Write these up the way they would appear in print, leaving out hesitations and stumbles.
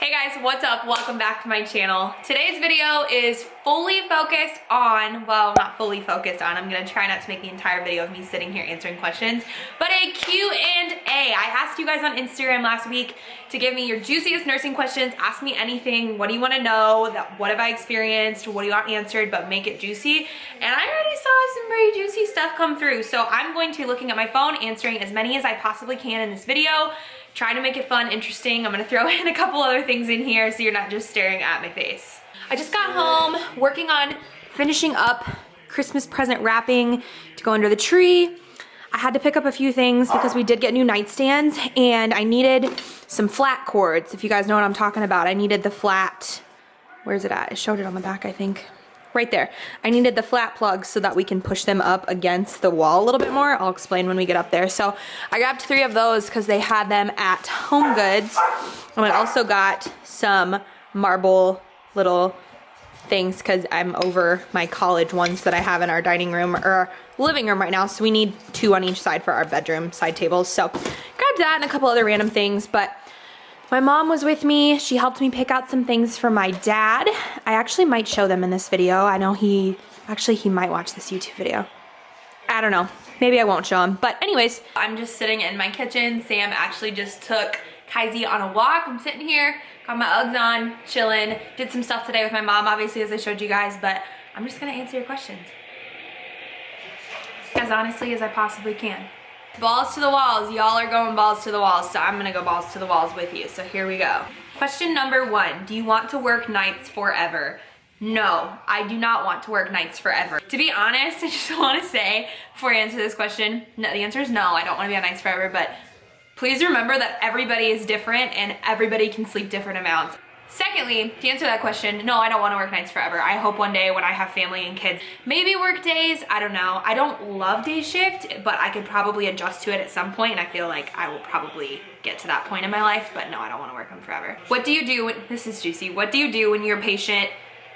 Hey guys, what's up? Welcome back to my channel. Today's video is fully focused on, well, not fully focused on, I'm gonna try not to make the entire video of me sitting here answering questions, but a Q&A. I asked you guys on Instagram last week to give me your juiciest nursing questions. Ask me anything. What do you wanna know? What have I experienced? What do you want answered, but make it juicy? And I already saw some pretty juicy stuff come through. So I'm going to be looking at my phone, answering as many as I possibly can in this video. Trying to make it fun, interesting. I'm gonna throw in a couple other things in here so you're not just staring at my face. I just got home, working on finishing up Christmas present wrapping to go under the tree. I had to pick up a few things because we did get new nightstands and I needed some flat cords. If you guys know what I'm talking about, I needed the flat, where's it at? I showed it on the back, I think. Right there. I needed the flat plugs so that we can push them up against the wall a little bit more. I'll explain when we get up there. So I grabbed 3 of those because they had them at Home Goods. And I also got some marble little things because I'm over my college ones that I have in our dining room or living room right now. So we need 2 on each side for our bedroom side tables. So grabbed that and a couple other random things, but my mom was with me. She helped me pick out some things for my dad. I actually might show them in this video. I know he might watch this YouTube video. I don't know. Maybe I won't show him. But anyways, I'm just sitting in my kitchen. Sam actually just took Kaiser on a walk. I'm sitting here, got my Uggs on, chilling. Did some stuff today with my mom, obviously, as I showed you guys, but I'm just gonna answer your questions as honestly as I possibly can. Balls to the walls. Y'all are going balls to the walls, so I'm gonna go balls to the walls with you. So here we go. Question number 1. Do you want to work nights forever? No, I do not want to work nights forever. To be honest, I just want to say before I answer this question, no, the answer is no, I don't want to be on nights forever, but please remember that everybody is different and everybody can sleep different amounts. Secondly, to answer that question, no, I don't want to work nights forever. I hope one day when I have family and kids, maybe work days, I don't know. I don't love day shift, but I could probably adjust to it at some point, and I feel like I will probably get to that point in my life, but no, I don't want to work them forever. What do you do when, this is juicy, what do you do when your patient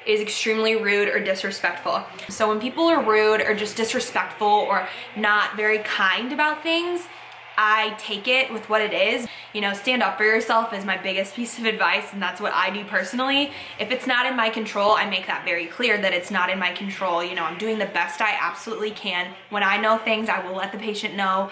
is extremely rude or disrespectful? So when people are rude or just disrespectful or not very kind about things, I take it with what it is. You know, stand up for yourself is my biggest piece of advice, and that's what I do personally. If it's not in my control, I make that very clear that it's not in my control. You know, I'm doing the best I absolutely can. When I know things, I will let the patient know,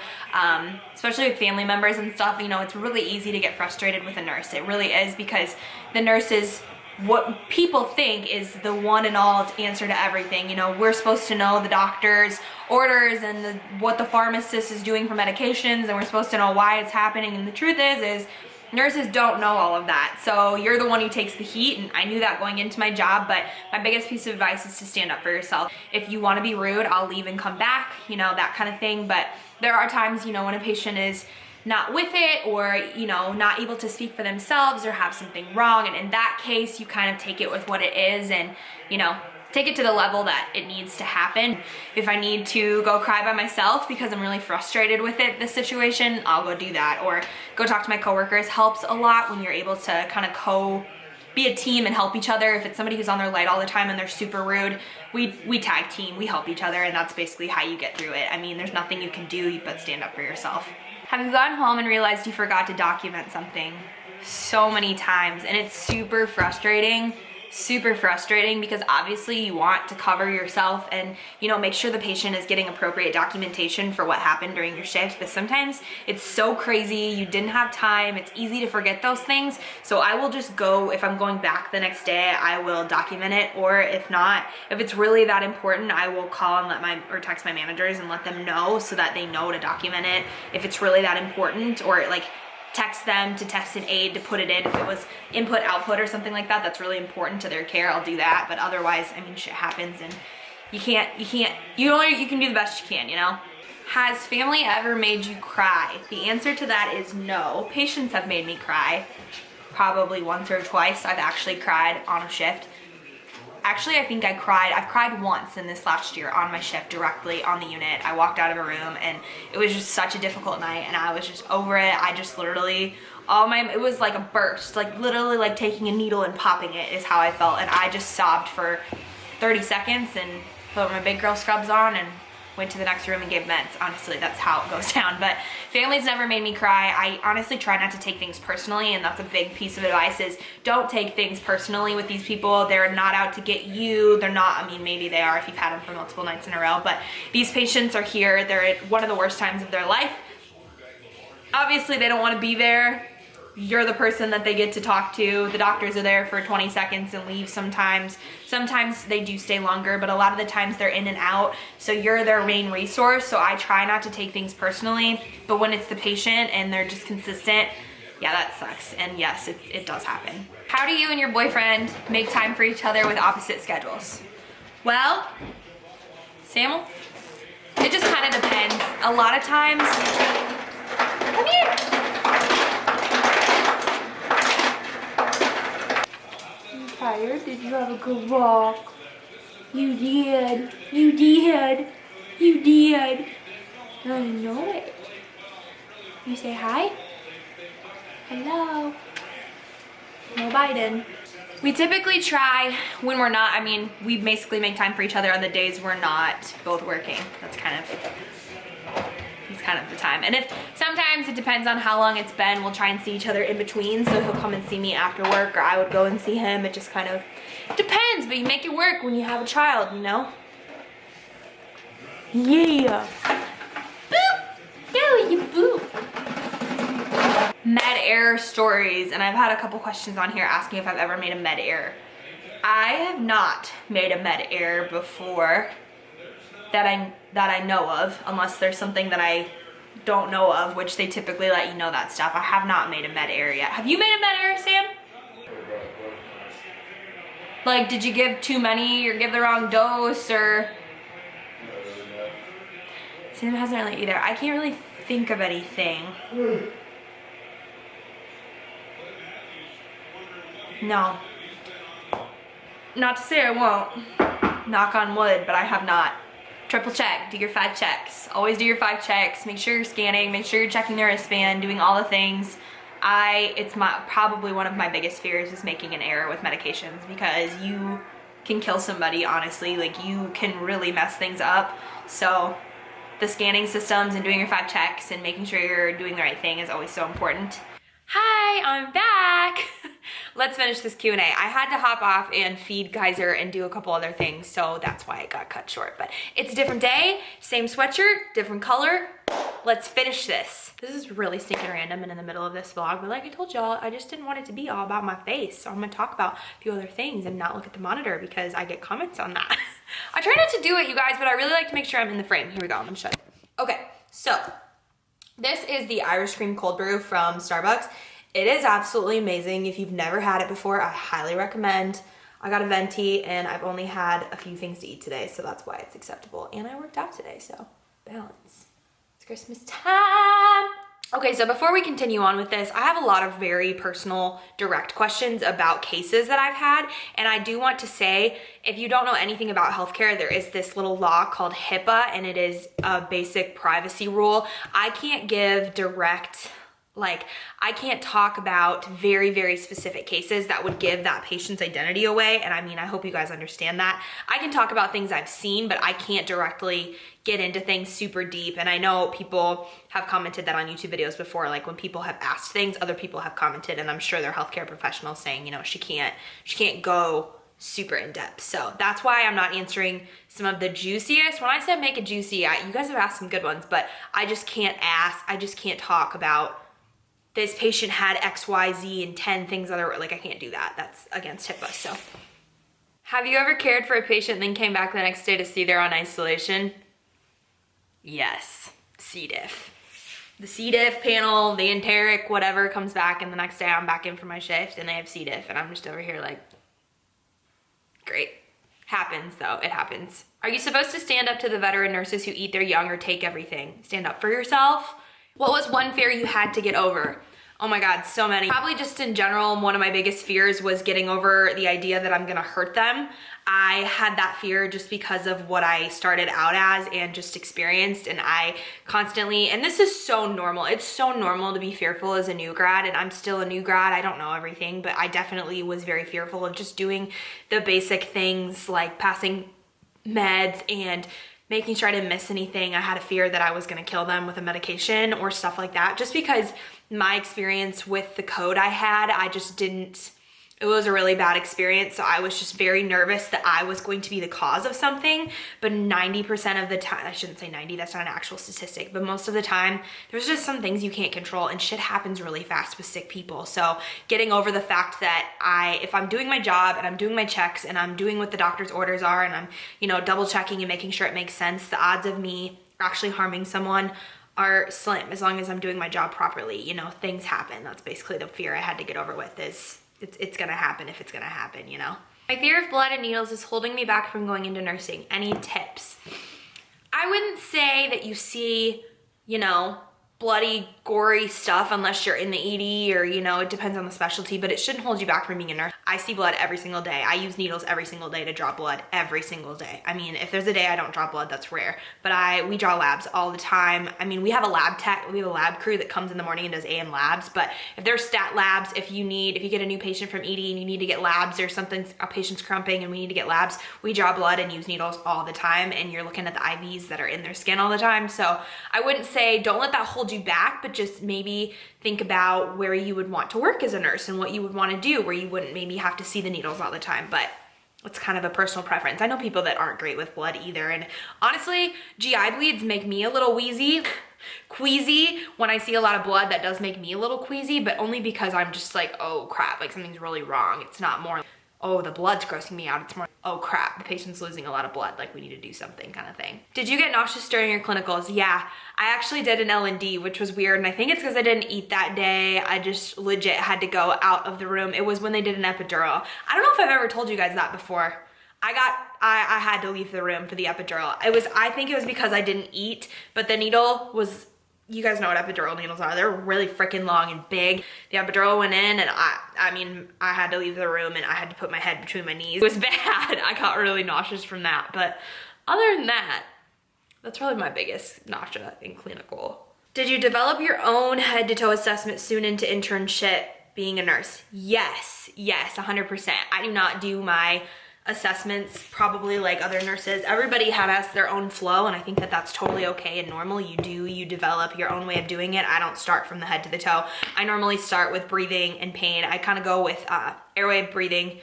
especially with family members and stuff. You know, it's really easy to get frustrated with a nurse. It really is, because the nurse is what people think is the one and all answer to everything. You know, we're supposed to know the doctor's orders and what the pharmacist is doing for medications, and we're supposed to know why it's happening, and the truth is nurses don't know all of that. So you're the one who takes the heat, and I knew that going into my job, but my biggest piece of advice is to stand up for yourself. If you want to be rude, I'll leave and come back, you know, that kind of thing. But there are times, you know, when a patient is not with it, or, you know, not able to speak for themselves or have something wrong, and in that case you kind of take it with what it is and, you know, take it to the level that it needs to happen. If I need to go cry by myself because I'm really frustrated with it, the situation, I'll go do that, or go talk to my coworkers. Helps a lot when you're able to kind of be a team and help each other. If it's somebody who's on their light all the time and they're super rude, we tag team, we help each other, and that's basically how you get through it. I mean, there's nothing you can do but stand up for yourself. Have you gone home and realized you forgot to document something? So many times, and it's super frustrating because obviously you want to cover yourself and, you know, make sure the patient is getting appropriate documentation for what happened during your shift, but sometimes it's so crazy, you didn't have time, it's easy to forget those things. So I will just go, if I'm going back the next day, I will document it, or if not, if it's really that important, I will call and or text my managers and let them know so that they know to document it if it's really that important, or like text them to text an aide to put it in if it was input output or something like that that's really important to their care. I'll do that, but otherwise, I mean, shit happens, and you can do the best you can, you know. Has family ever made you cry? The answer to that is no. Patients have made me cry probably once or twice. I've actually cried on a shift. Actually, I think I've cried once in this last year on my shift directly on the unit. I walked out of a room and it was just such a difficult night and I was just over it. I just literally, it was like a burst, like literally like taking a needle and popping it is how I felt. And I just sobbed for 30 seconds and put my big girl scrubs on and went to the next room and gave meds. Honestly, that's how it goes down. But family's never made me cry. I honestly try not to take things personally, and that's a big piece of advice is don't take things personally with these people. They're not out to get you. They're not, I mean, maybe they are if you've had them for multiple nights in a row, but these patients are here. They're at one of the worst times of their life. Obviously, they don't want to be there. You're the person that they get to talk to. The doctors are there for 20 seconds and leave sometimes. Sometimes they do stay longer, but a lot of the times they're in and out. So you're their main resource. So I try not to take things personally, but when it's the patient and they're just consistent, yeah, that sucks. And yes, it does happen. How do you and your boyfriend make time for each other with opposite schedules? Well, Samuel, it just kind of depends. A lot of times, come here. Tired? Did you have a good walk? You did. You did. You did. I know it. You say hi? Hello. No biting. We typically try when we're not, I mean, we basically make time for each other on the days we're not both working. That's kind of the time. And if sometimes it depends on how long it's been, we'll try and see each other in between. So he'll come and see me after work, or I would go and see him. It just kind of depends, but you make it work when you have a child, you know? Yeah. Boop. Go, you boop. Med error stories, and I've had a couple questions on here asking if I've ever made a med error. I have not made a med error before that I know of, unless there's something that I don't know of, which they typically let you know that stuff. I have not made a med error yet. Have you made a med error, Sam? Like, did you give too many or give the wrong dose, or? Sam hasn't really either. I can't really think of anything. No. Not to say I won't. Knock on wood, but I have not. Triple check, do your 5 checks. Always do your 5 checks. Make sure you're scanning, make sure you're checking their wristband, doing all the things. It's probably one of my biggest fears is making an error with medications, because you can kill somebody, honestly. Like, you can really mess things up. So the scanning systems and doing your 5 checks and making sure you're doing the right thing is always so important. Hi, I'm back. Let's finish this Q&A. I had to hop off and feed Kaiser and do a couple other things, so that's why it got cut short. But it's a different day, same sweatshirt, different color. Let's finish this. This is really stinking random and in the middle of this vlog, but like I told y'all, I just didn't want it to be all about my face. So I'm gonna talk about a few other things and not look at the monitor because I get comments on that. I try not to do it, you guys, but I really like to make sure I'm in the frame. Here we go, I'm gonna show you. Okay, so this is the Irish Cream Cold Brew from Starbucks. It is absolutely amazing. If you've never had it before, I highly recommend. I got a venti and I've only had a few things to eat today, so that's why it's acceptable. And I worked out today, so balance. It's Christmas time. Okay, so before we continue on with this, I have a lot of very personal, direct questions about cases that I've had. And I do want to say, if you don't know anything about healthcare, there is this little law called HIPAA, and it is a basic privacy rule. I can't give direct, I can't talk about very, very specific cases that would give that patient's identity away. And I mean, I hope you guys understand that. I can talk about things I've seen, but I can't directly get into things super deep. And I know people have commented that on YouTube videos before, like when people have asked things, other people have commented, and I'm sure they're healthcare professionals saying, you know, she can't go super in depth. So that's why I'm not answering some of the juiciest. When I said make it juicy, you guys have asked some good ones, but I just can't talk about this patient had X, Y, Z and 10 things I can't do that. That's against HIPAA, so. Have you ever cared for a patient and then came back the next day to see they're on isolation? Yes, C. diff. The C. diff panel, the enteric, whatever comes back, and the next day I'm back in for my shift and they have C. diff and I'm just over here like, great. Happens though, it happens. Are you supposed to stand up to the veteran nurses who eat their young or take everything? Stand up for yourself? What was one fear you had to get over? Oh my God, so many. Probably just in general, one of my biggest fears was getting over the idea that I'm gonna hurt them. I had that fear just because of what I started out as and just experienced, and I constantly, and this is so normal. It's so normal to be fearful as a new grad, and I'm still a new grad. I don't know everything, but I definitely was very fearful of just doing the basic things like passing meds and making sure I didn't miss anything. I had a fear that I was gonna kill them with a medication or stuff like that, just because my experience with the code I had, I just didn't, it was a really bad experience. So I was just very nervous that I was going to be the cause of something. But 90% of the time, I shouldn't say 90, that's not an actual statistic, but most of the time, there's just some things you can't control, and shit happens really fast with sick people. So getting over the fact that if I'm doing my job and I'm doing my checks and I'm doing what the doctor's orders are and I'm, you know, double checking and making sure it makes sense, the odds of me actually harming someone are slim as long as I'm doing my job properly. You know, things happen. That's basically the fear I had to get over with, is it's gonna happen if it's gonna happen, you know? My fear of blood and needles is holding me back from going into nursing. Any tips? I wouldn't say that you see, you know, bloody, gory stuff unless you're in the ED, or, you know, it depends on the specialty, but it shouldn't hold you back from being a nurse. I see blood every single day. I use needles every single day to draw blood every single day. I mean, if there's a day I don't draw blood, that's rare, but we draw labs all the time. I mean, we have a lab tech, we have a lab crew that comes in the morning and does AM labs, but if there's stat labs, if you get a new patient from ED and you need to get labs or something, a patient's crumping and we need to get labs, we draw blood and use needles all the time, and you're looking at the IVs that are in their skin all the time. So I wouldn't say don't let that hold you back, but just maybe think about where you would want to work as a nurse and what you would want to do, where you wouldn't maybe have to see the needles all the time. But it's kind of a personal preference. I know people that aren't great with blood either, and honestly, GI bleeds make me a little queasy. When I see a lot of blood, that does make me a little queasy, but only because I'm just like, oh crap, like something's really wrong. It's not more, oh, the blood's grossing me out. It's more, oh crap, the patient's losing a lot of blood, like we need to do something kind of thing. Did you get nauseous during your clinicals? Yeah, I actually did an L&D, which was weird, and I think it's because I didn't eat that day. I just legit had to go out of the room. It was when they did an epidural. I don't know if I've ever told you guys that before. I had to leave the room for the epidural. I think it was because I didn't eat, but the needle was, you guys know what epidural needles are. They're really freaking long and big. The epidural went in, and I had to leave the room, and I had to put my head between my knees. It was bad. I got really nauseous from that. But other than that, that's probably my biggest nausea in clinical. Did you develop your own head to toe assessment soon into internship being a nurse? Yes, 100%. I do not do my assessments probably like other nurses. Everybody has their own flow, and I think that that's totally okay and normal. You develop your own way of doing it. I don't start from the head to the toe. I normally start with breathing and pain. I kind of go with airway, breathing,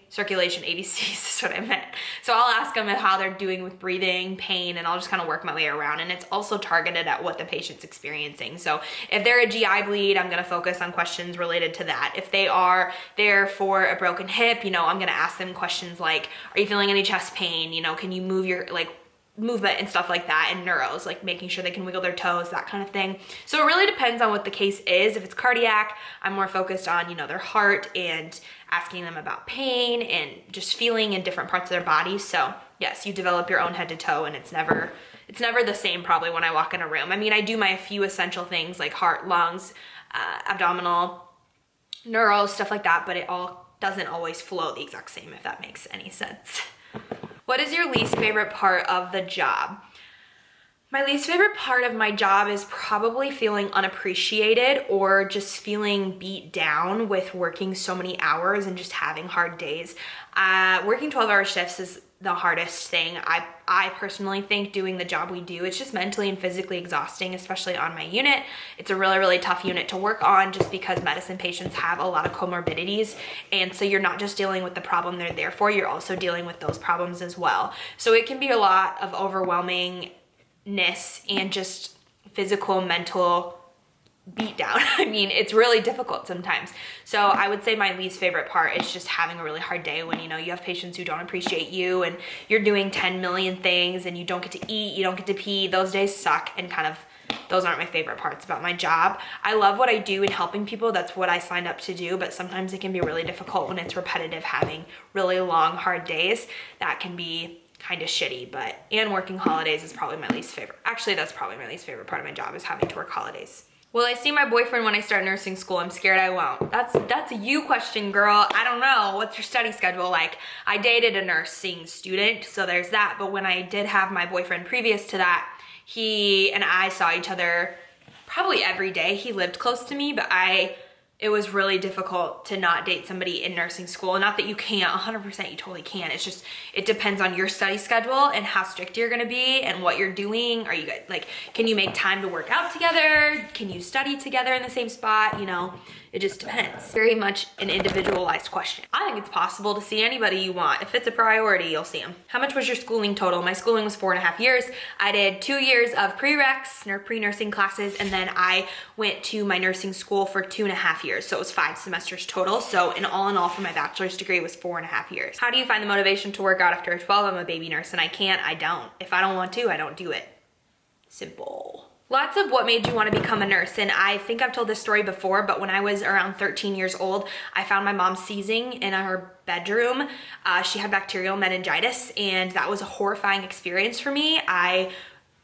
circulation, ABCs is what I meant. So I'll ask them how they're doing with breathing, pain, and I'll just kind of work my way around. And it's also targeted at what the patient's experiencing. So if they're a GI bleed, I'm gonna focus on questions related to that. If they are there for a broken hip, you know, I'm gonna ask them questions like, are you feeling any chest pain? You know, can you move your, movement and stuff like that, and neuros, like making sure they can wiggle their toes, that kind of thing. So it really depends on what the case is. If it's cardiac, I'm more focused on, you know, their heart and asking them about pain and just feeling in different parts of their body. So yes, you develop your own head to toe, and it's never the same probably when I walk in a room. I mean, I do my few essential things like heart, lungs, abdominal, neuro, stuff like that, but it all doesn't always flow the exact same, if that makes any sense. What is your least favorite part of the job? My least favorite part of my job is probably feeling unappreciated, or just feeling beat down with working so many hours and just having hard days. Working 12-hour shifts is the hardest thing. I personally think doing the job we do, it's just mentally and physically exhausting, especially on my unit. It's a really, really tough unit to work on just because medicine patients have a lot of comorbidities. And so you're not just dealing with the problem they're there for, you're also dealing with those problems as well. So it can be a lot of overwhelmingness and just physical, mental beat down. I mean, it's really difficult sometimes. So I would say my least favorite part is just having a really hard day when, you know, you have patients who don't appreciate you and you're doing 10 million things and you don't get to eat, you don't get to pee. Those days suck, and kind of those aren't my favorite parts about my job. I love what I do in helping people. That's what I signed up to do, but sometimes it can be really difficult when it's repetitive, having really long, hard days. That can be kind of shitty, and working holidays is probably my least favorite. Actually, that's probably my least favorite part of my job, is having to work holidays. Will I see my boyfriend when I start nursing school? I'm scared I won't. That's a you question, girl. I don't know. What's your study schedule like? I dated a nursing student, so there's that. But when I did have my boyfriend previous to that, he and I saw each other probably every day. He lived close to me, but I it was really difficult to not date somebody in nursing school. Not that you can't, 100% you totally can. It's just, it depends on your study schedule and how strict you're gonna be and what you're doing. Are you guys, like, can you make time to work out together? Can you study together in the same spot? You know, it just depends. Very much an individualized question. I think it's possible to see anybody you want. If it's a priority, you'll see them. How much was your schooling total? My schooling was 4.5 years. I did 2 years of prereqs, or pre-nursing classes, and then I went to my nursing school for 2.5 years. So it was 5 semesters total. So in all for my bachelor's degree was 4.5 years. How do you find the motivation to work out after 12? I'm a baby nurse and I can't, I don't. If I don't want to, I don't do it. Simple. Lots of what made you want to become a nurse, and I think I've told this story before, but when I was around 13 years old, I found my mom seizing in her bedroom. She had bacterial meningitis, and that was a horrifying experience for me. I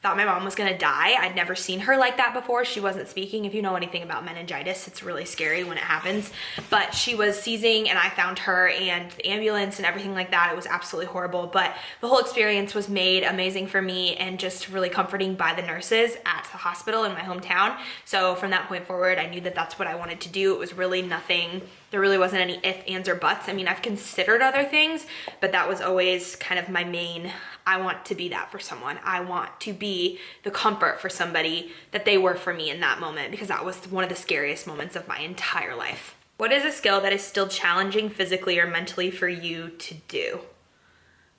thought my mom was gonna die. I'd never seen her like that before. She wasn't speaking. If you know anything about meningitis, it's really scary when it happens. But she was seizing and I found her and the ambulance and everything like that. It was absolutely horrible. But the whole experience was made amazing for me and just really comforting by the nurses at the hospital in my hometown. So from that point forward, I knew that that's what I wanted to do. It was really nothing, there really wasn't any ifs, ands, or buts. I mean, I've considered other things, but that was always kind of my main, I want to be that for someone. I want to be the comfort for somebody that they were for me in that moment, because that was one of the scariest moments of my entire life. What is a skill that is still challenging physically or mentally for you to do?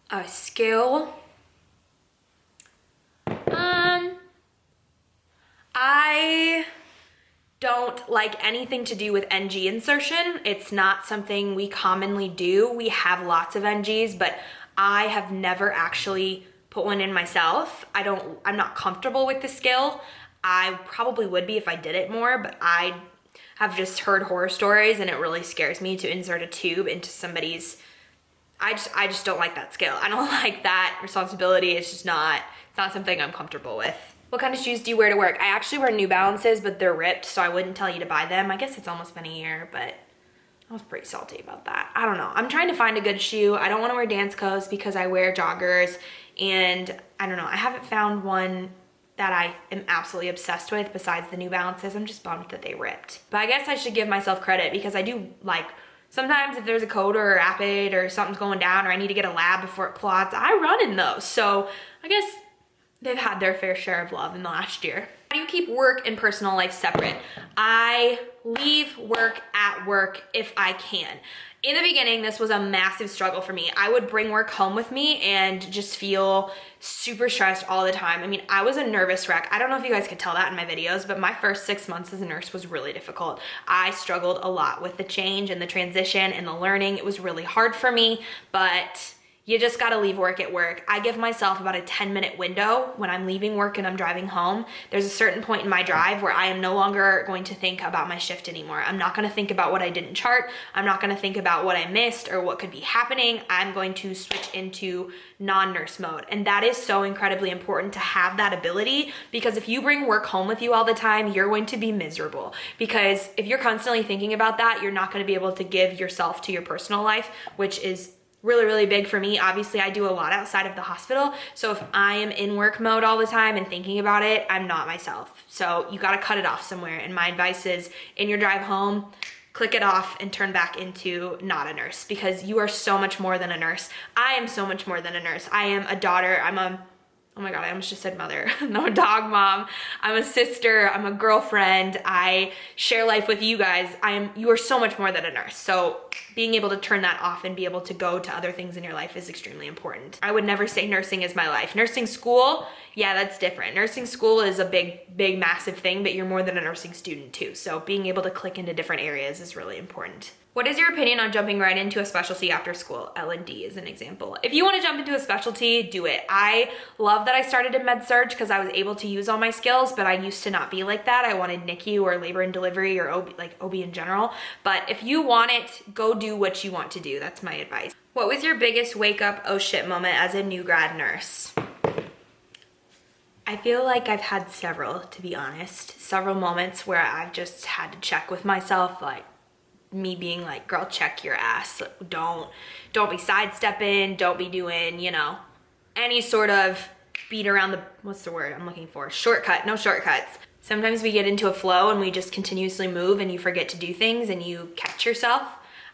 A skill? I don't like anything to do with NG insertion. It's not something we commonly do. We have lots of NGs, but I have never actually put one in myself. I'm not comfortable with the skill. I probably would be if I did it more, but I have just heard horror stories and it really scares me to insert a tube into somebody's, I just don't like that skill. I don't like that responsibility. It's not something I'm comfortable with. What kind of shoes do you wear to work? I actually wear New Balances, but they're ripped, so I wouldn't tell you to buy them. I guess it's almost been a year, but I was pretty salty about that. I don't know. I'm trying to find a good shoe. I don't want to wear dance clothes because I wear joggers, and I don't know. I haven't found one that I am absolutely obsessed with besides the New Balances. I'm just bummed that they ripped. But I guess I should give myself credit because I do like, sometimes if there's a cold or a rapid or something's going down or I need to get a lab before it clots, I run in those. So I guess they've had their fair share of love in the last year. How do you keep work and personal life separate? I leave work at work if I can. In the beginning, this was a massive struggle for me. I would bring work home with me and just feel super stressed all the time. I mean, I was a nervous wreck. I don't know if you guys could tell that in my videos, but my first 6 months as a nurse was really difficult. I struggled a lot with the change and the transition and the learning. It was really hard for me, but you just gotta leave work at work. I give myself about a 10-minute window when I'm leaving work and I'm driving home. There's a certain point in my drive where I am no longer going to think about my shift anymore. I'm not gonna think about what I didn't chart. I'm not gonna think about what I missed or what could be happening. I'm going to switch into non-nurse mode. And that is so incredibly important to have that ability, because if you bring work home with you all the time, you're going to be miserable. Because if you're constantly thinking about that, you're not gonna be able to give yourself to your personal life, which is really, really big for me. Obviously, I do a lot outside of the hospital. So if I am in work mode all the time and thinking about it, I'm not myself. So you gotta cut it off somewhere. And my advice is, in your drive home, click it off and turn back into not a nurse, because you are so much more than a nurse. I am so much more than a nurse. I am a daughter. Oh my God, I almost just said mother. I'm a dog mom. I'm a sister. I'm a girlfriend. I share life with you guys. You are so much more than a nurse. So being able to turn that off and be able to go to other things in your life is extremely important. I would never say nursing is my life. Nursing school, yeah, that's different. Nursing school is a big, massive thing, but you're more than a nursing student too. So being able to click into different areas is really important. What is your opinion on jumping right into a specialty after school? L&D is an example. If you want to jump into a specialty, do it. I love that I started in med-surg because I was able to use all my skills, but I used to not be like that. I wanted NICU or labor and delivery or OB in general. But if you want it, go do what you want to do. That's my advice. What was your biggest wake up, oh shit moment as a new grad nurse? I feel like I've had several, to be honest. Several moments where I've just had to check with myself, like, me being like, girl, check your ass. Don't be sidestepping. Don't be doing, you know, any sort of beat around the, what's the word I'm looking for? Shortcut, no shortcuts. Sometimes we get into a flow and we just continuously move and you forget to do things and you catch yourself.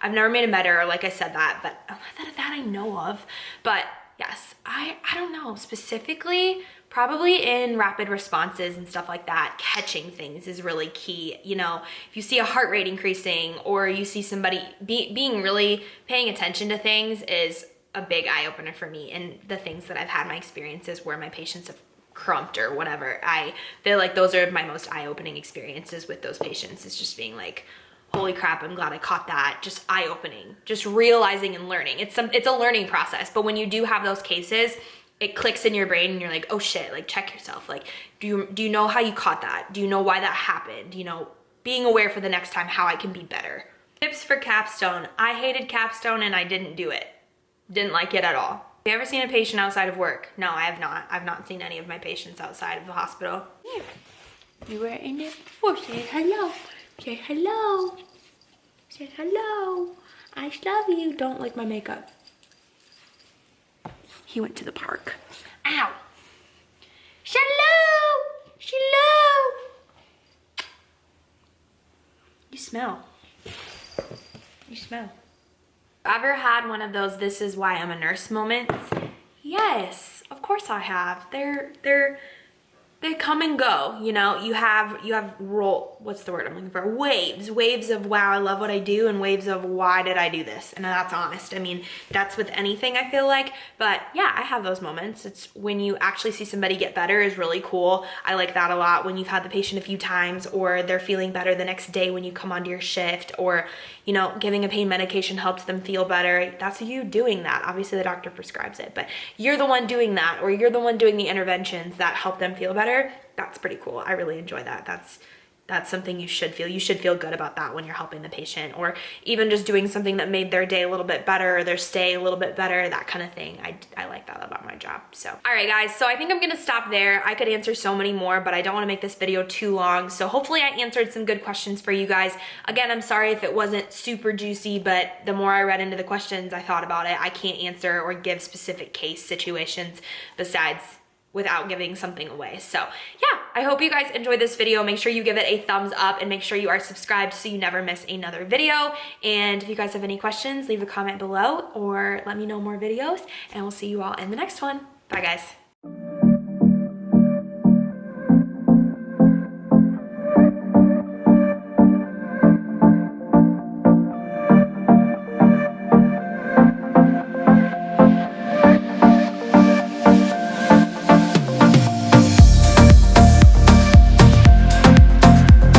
I've never made a med error, like I said that, but that I know of. But yes, I don't know, specifically, probably in rapid responses and stuff like that, catching things is really key. You know, if you see a heart rate increasing or you see somebody being really paying attention to things is a big eye opener for me. And the things that I've had my experiences where my patients have crumped or whatever, I feel like those are my most eye-opening experiences with those patients. It's just being like, holy crap, I'm glad I caught that. Just eye-opening, just realizing and learning. It's a learning process, but when you do have those cases, it clicks in your brain and you're like, oh shit, like check yourself. Like, do you know how you caught that? Do you know why that happened? You know, being aware for the next time how I can be better. Tips for capstone. I hated capstone and I didn't do it. Didn't like it at all. Have you ever seen a patient outside of work? No, I have not. I've not seen any of my patients outside of the hospital. Yeah. You were in there before. Say hello. Say hello. Say hello. I love you. Don't lick my makeup. He went to the park. Ow. Hello. Hello. You smell. You smell. Ever had one of those "this is why I'm a nurse" moments? Yes, of course I have. They come and go, you know. You have what's the word I'm looking for? Waves of wow, I love what I do, and waves of why did I do this? And that's honest. I mean, that's with anything, I feel like. But yeah, I have those moments. It's when you actually see somebody get better is really cool. I like that a lot. When you've had the patient a few times or they're feeling better the next day when you come onto your shift, or, you know, giving a pain medication helps them feel better. That's you doing that. Obviously the doctor prescribes it, but you're the one doing that, or you're the one doing the interventions that help them feel better. That's pretty cool. I really enjoy that. That's something you should feel. You should feel good about that when you're helping the patient, or even just doing something that made their day a little bit better, or their stay a little bit better, that kind of thing. I like that about my job. So, all right guys, so I think I'm gonna stop there. I could answer so many more, but I don't wanna make this video too long. So hopefully I answered some good questions for you guys. Again, I'm sorry if it wasn't super juicy, but the more I read into the questions, I thought about it. I can't answer or give specific case situations besides without giving something away. So yeah, I hope you guys enjoyed this video. Make sure you give it a thumbs up and make sure you are subscribed so you never miss another video. And if you guys have any questions, leave a comment below or let me know more videos, and we'll see you all in the next one. Bye guys.